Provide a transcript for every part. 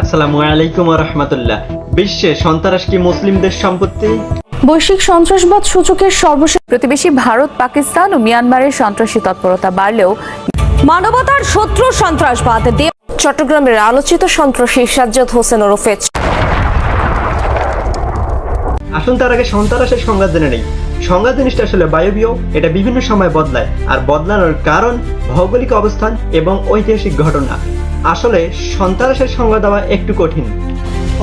আসসালামু আলাইকুম ওয়া রাহমাতুল্লাহ। বিশ্বে সন্ত্রাস কি মুসলিমদের সম্পত্তি? বৈশ্বিক সন্ত্রাসবাদ সূচকের সর্বশেষ প্রতিবেশী ভারত, পাকিস্তান ও মিয়ানমারের সন্ত্রাসী তৎপরতা বাড়লেও মানবতার শত্রু সন্ত্রাসবাদ দিয়ে চট্টগ্রামের আলোচিত সন্ত্রাসী সাজ্জাদ হোসেন ওরফে আসুন তার আগে সন্ত্রাসের সংজ্ঞা জেনে নেই। সংজ্ঞা জিনিসটা আসলে বায়বীয়, এটা বিভিন্ন সময় বদলায়, আর বদলানোর কারণ ভৌগোলিক অবস্থান এবং ঐতিহাসিক ঘটনা। আসলে সন্ত্রাসের সংজ্ঞা দেওয়া একটু কঠিন।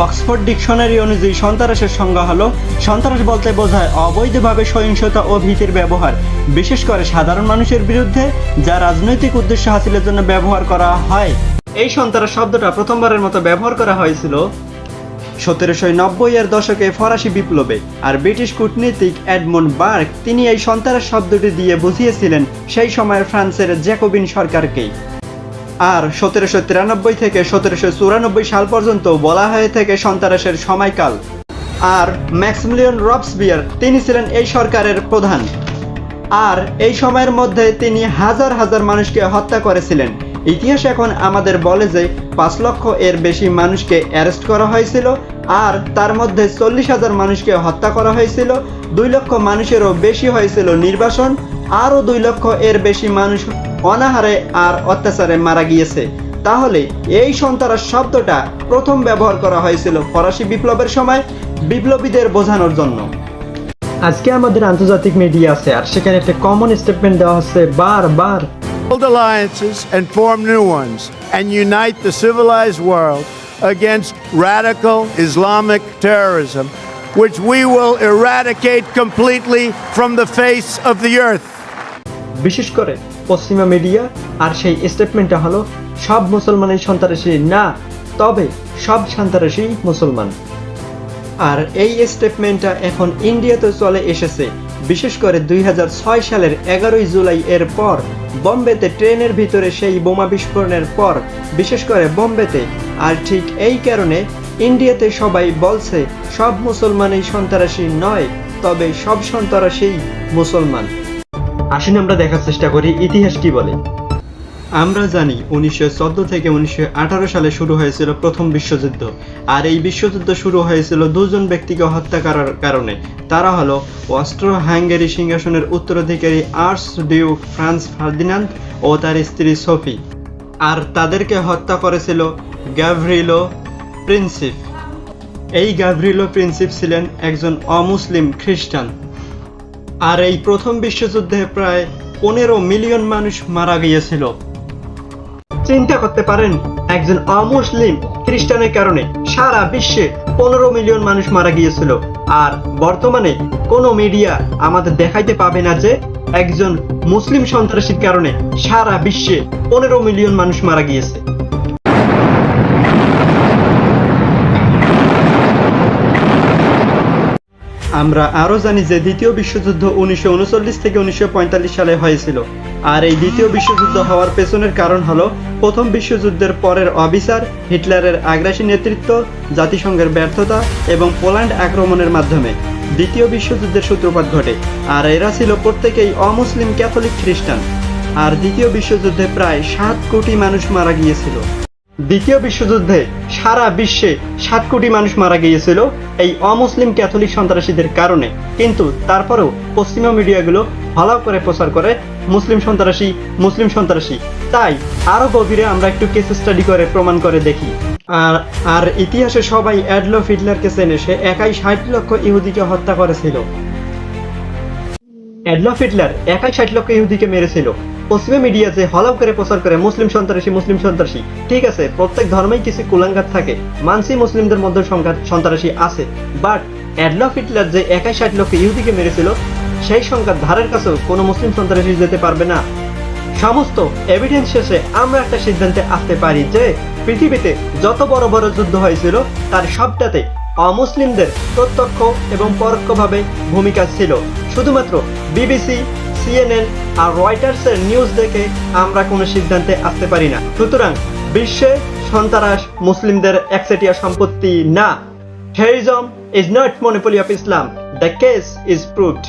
অক্সফোর্ড ডিকশনারি অনুযায়ী সন্ত্রাসের সংজ্ঞা হলো, সন্ত্রাস বলতে বোঝায় অবৈধভাবে সহিংসতা ও ভীতির ব্যবহার, বিশেষ করে সাধারণ মানুষের বিরুদ্ধে, যা রাজনৈতিক উদ্দেশ্য হাসিলের জন্য ব্যবহার করা হয়। এই সন্ত্রাস শব্দটা প্রথমবারের মতো ব্যবহার করা হয়েছিল 1790-এর দশকে ফরাসি বিপ্লবে, আর ব্রিটিশ কূটনীতিক এডমন্ড বার্গ তিনি এই সন্ত্রাস শব্দটি দিয়ে বুঝিয়েছিলেন সেই সময়ের ফ্রান্সের জ্যাকোবিন সরকারকেই। আর 1793 থেকে 1794 সাল পর্যন্ত বলা হয়ে থাকে সন্ত্রাসের সময়কাল। আর ম্যাক্সিমিলিয়ান রবসপিয়ার তিনি ছিলেন এই সরকারের প্রধান, আর এই সময়ের মধ্যে তিনি হাজার হাজার মানুষকে হত্যা করেছিলেন। ইতিহাস এখন আমাদের বলে যে 5 লক্ষ এর বেশি মানুষকে অ্যারেস্ট করা হয়েছিল, আর তার মধ্যে 40,000 মানুষকে হত্যা করা হয়েছিল। 2 লক্ষ মানুষেরও বেশি হয়েছিল নির্বাসন, আরও 2 লক্ষ এর বেশি মানুষ অনাহারে আর অত্যাচারে মারা গিয়েছে। তাহলে এই সন্ত্রাস শব্দটা প্রথম ব্যবহার করা হয়েছিল ফরাসি বিপ্লবের সময় বিপ্লবীদের বোঝানোর জন্য। আজকে আমাদের আন্তর্জাতিক মিডিয়া আছে, আর সেখানে একটা কমন স্টেটমেন্ট দেওয়া হচ্ছে বারবার, build alliances and form new ones and unite the civilized world against radical Islamic terrorism, which we will eradicate completely from the face of the earth. বিশেষ করে পশ্চিমা মিডিয়া। আর সেই স্টেটমেন্টটা হলো, সব মুসলমানই সন্ত্রাসী না, তবে সব সন্ত্রাসী মুসলমান। আর এই স্টেটমেন্টটা এখন ইন্ডিয়াতে চলে এসেছে, বিশেষ করে 2006 সালের 11 জুলাই এর পর বোম্বেতে ট্রেনের ভিতরে সেই বোমা বিস্ফোরণের পর, বিশেষ করে বোম্বেতে। আর ঠিক এই কারণে ইন্ডিয়াতে সবাই বলছে সব মুসলমানই সন্ত্রাসী নয়, তবে সব সন্ত্রাসী মুসলমান। আসুন আমরা দেখার চেষ্টা করি ইতিহাস কি বলে। আমরা জানি 1914 থেকে 1918 সালে শুরু হয়েছিল প্রথম বিশ্বযুদ্ধ, আর এই বিশ্বযুদ্ধ শুরু হয়েছিল দুজন ব্যক্তিকে হত্যা করার কারণে। তারা হলো অস্ট্রো হাঙ্গেরি সিংহাসনের উত্তরাধিকারী আর্চ ডিউক ফ্রান্স ফার্দিনান্দ ও তার স্ত্রী সোফি, আর তাদেরকে হত্যা করেছিল গাভরিলো প্রিন্সিপ। এই গাভরিলো প্রিন্সিপ ছিলেন একজন অমুসলিম খ্রিস্টান। আর এই প্রথম বিশ্বযুদ্ধে প্রায় 15 মিলিয়ন মানুষ মারা গিয়েছিল। চিন্তা করতে পারেন, একজন অমুসলিম খ্রিস্টানের কারণে সারা বিশ্বে 15 মিলিয়ন মানুষ মারা গিয়েছিল। আর বর্তমানে কোনো মিডিয়া আমাদের দেখাইতে পাবে না যে একজন মুসলিম সন্ত্রাসীর কারণে সারা বিশ্বে 15 মিলিয়ন মানুষ মারা গিয়েছে। আমরা আরও জানি যে দ্বিতীয় বিশ্বযুদ্ধ 1939 থেকে 1945 সালে হয়েছিল। আর এই দ্বিতীয় বিশ্বযুদ্ধ হওয়ার পেছনের কারণ হলো প্রথম বিশ্বযুদ্ধের পরের অবিচার, হিটলারের আগ্রাসী নেতৃত্ব, জাতিসংঘের ব্যর্থতা এবং পোল্যান্ড আক্রমণের মাধ্যমে দ্বিতীয় বিশ্বযুদ্ধের সূত্রপাত ঘটে। আর এরা ছিল প্রত্যেকেই অমুসলিম ক্যাথলিক খ্রিস্টান। আর দ্বিতীয় বিশ্বযুদ্ধে প্রায় 7 কোটি মানুষ মারা গিয়েছিল। দ্বিতীয় বিশ্বযুদ্ধে সারা বিশ্বে 7 কোটি মানুষ মারা গিয়েছিল এই অমুসলিম ক্যাথলিক সন্ত্রাসীদের কারণে। কিন্তু তারপরেও পশ্চিমা মিডিয়াগুলো ভালো করে প্রচার করে মুসলিম সন্ত্রাসী, মুসলিম সন্ত্রাসী। তাই আরো গভীরে আমরা একটু কেস স্টাডি করে প্রমাণ করে দেখি। আর ইতিহাসে সবাই অ্যাডলফ হিটলারকে চেনে, সে একাই 60 লক্ষ ইহুদিকে হত্যা করেছিল। অ্যাডলফ হিটলার একাই 60 লক্ষ ইহুদিকে মেরেছিল। পশ্চিমা মিডিয়া যে হলাও করে প্রচার করে মুসলিম সন্ত্রাসী, মুসলিম সন্ত্রাসী। ঠিক আছে, প্রত্যেক ধর্মেই কিছু কুলাঙ্গার থাকে, মানসি মুসলিমদের মধ্যে সন্ত্রাসী আছে, বাট অ্যাডলফ হিটলার যে একাই 60 লক্ষ ইহুদিকে মেরেছিল, সেই সংখ্যার ধারের কাছেও কোনো মুসলিম সন্ত্রাসী যেতে পারবে না। সমস্ত এভিডেন্স শেষে আমরা একটা সিদ্ধান্তে আসতে পারি যে পৃথিবীতে যত বড় বড় যুদ্ধ হয়েছিল তার সবটাতে অমুসলিমদের প্রত্যক্ষ এবং পরোক্ষভাবে ভূমিকা ছিল। শুধুমাত্র বিবিসি, সিএনএন আর রয়টার্সের নিউজ দেখে আমরা কোনো সিদ্ধান্তে আসতে পারি না। সুতরাং বিশ্বে সন্ত্রাস মুসলিমদের একচেটিয়া সম্পত্তি না। Terrorism is not monopoly of Islam. The case is proved.